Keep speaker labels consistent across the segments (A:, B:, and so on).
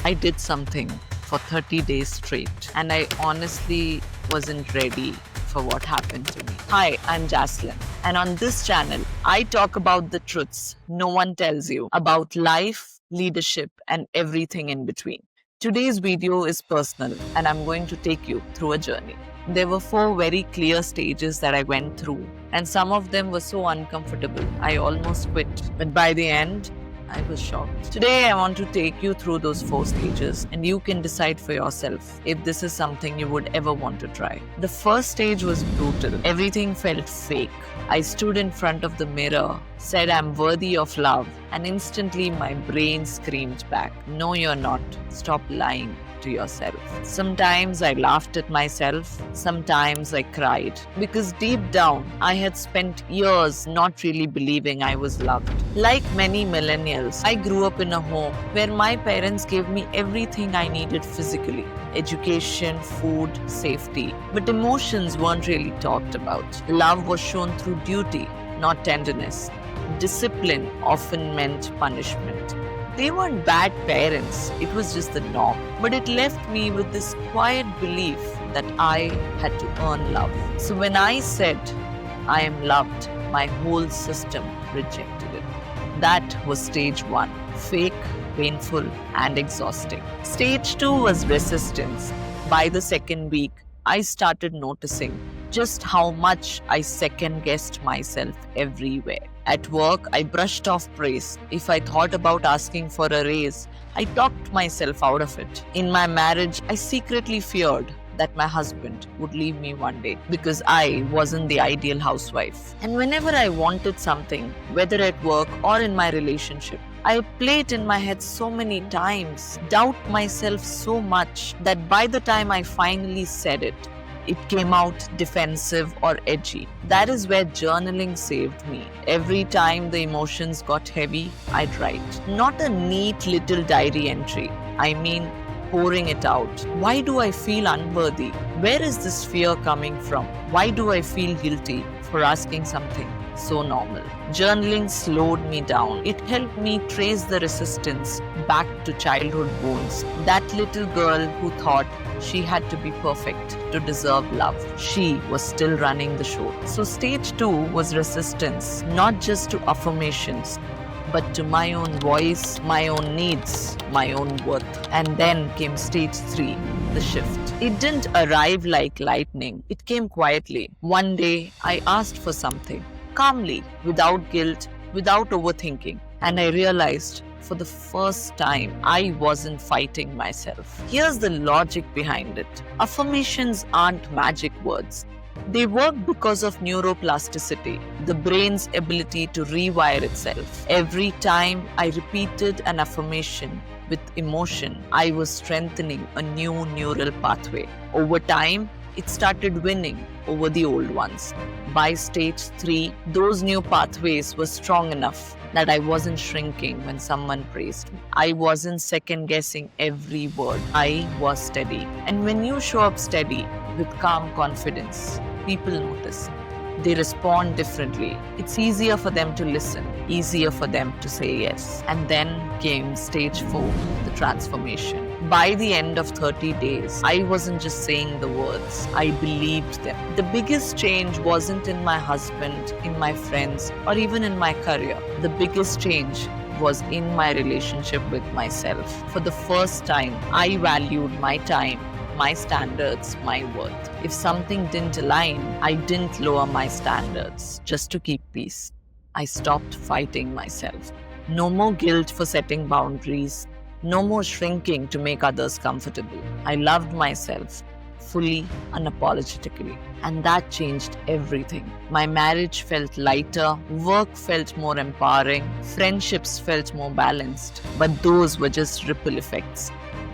A: I did something for 30 days straight, and I honestly wasn't ready for what happened to me. Hi, I'm Jaslyn, and on this channel, I talk about the truths no one tells you about life, leadership, and everything in between. Today's video is personal, and I'm going to take you through a journey. There were 4 very clear stages that I went through, and some of them were so uncomfortable, I almost quit. But by the end, I was shocked. Today, I want to take you through those 4 stages, and you can decide for yourself if this is something you would ever want to try. The first stage was brutal. Everything felt fake. I stood in front of the mirror, said I'm worthy of love, and instantly my brain screamed back, "No, you're not. Stop lying to yourself." Sometimes I laughed at myself, sometimes I cried, because deep down I had spent years not really believing I was loved. Like many millennials, I grew up in a home where my parents gave me everything I needed physically: education, food, safety. But emotions weren't really talked about. Love was shown through duty, not tenderness. Discipline often meant punishment. They weren't bad parents, it was just the norm. But it left me with this quiet belief that I had to earn love. So when I said, "I am loved," my whole system rejected it. That was stage 1, fake, painful, and exhausting. Stage 2 was resistance. By the second week, I started noticing just how much I second-guessed myself everywhere. At work, I brushed off praise. If I thought about asking for a raise, I talked myself out of it. In my marriage, I secretly feared that my husband would leave me one day because I wasn't the ideal housewife. And whenever I wanted something, whether at work or in my relationship, I play it in my head so many times, doubt myself so much that by the time I finally said it, it came out defensive or edgy. That is where journaling saved me. Every time the emotions got heavy, I'd write. Not a neat little diary entry. I mean, pouring it out. Why do I feel unworthy? Where is this fear coming from? Why do I feel guilty for asking something so normal? Journaling slowed me down. It helped me trace the resistance back to childhood wounds. That little girl who thought she had to be perfect to deserve love. She was still running the show. So stage 2 was resistance, not just to affirmations, but to my own voice, my own needs, my own worth. And then came stage 3, the shift. It didn't arrive like lightning. It came quietly. One day, I asked for something, calmly, without guilt, without overthinking. And I realized for the first time, I wasn't fighting myself. Here's the logic behind it. Affirmations aren't magic words. They work because of neuroplasticity, the brain's ability to rewire itself. Every time I repeated an affirmation with emotion, I was strengthening a new neural pathway. Over time, it started winning over the old ones. By stage 3, those new pathways were strong enough that I wasn't shrinking when someone praised me. I wasn't second-guessing every word. I was steady. And when you show up steady with calm confidence, people notice. They respond differently. It's easier for them to listen, easier for them to say yes. And then came stage 4, the transformation. By the end of 30 days, I wasn't just saying the words, I believed them. The biggest change wasn't in my husband, in my friends, or even in my career. The biggest change was in my relationship with myself. For the first time, I valued my time, my standards, my worth. If something didn't align, I didn't lower my standards just to keep peace. I stopped fighting myself. No more guilt for setting boundaries. No more shrinking to make others comfortable. I loved myself fully, unapologetically. And that changed everything. My marriage felt lighter, work felt more empowering, friendships felt more balanced. But those were just ripple effects.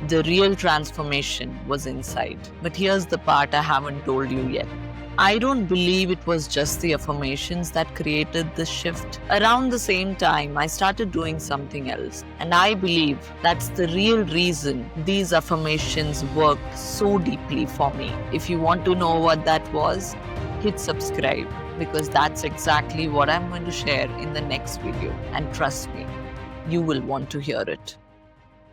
A: The real transformation was inside. But here's the part I haven't told you yet. I don't believe it was just the affirmations that created this shift. Around the same time, I started doing something else. And I believe that's the real reason these affirmations worked so deeply for me. If you want to know what that was, hit subscribe, because that's exactly what I'm going to share in the next video. And trust me, you will want to hear it.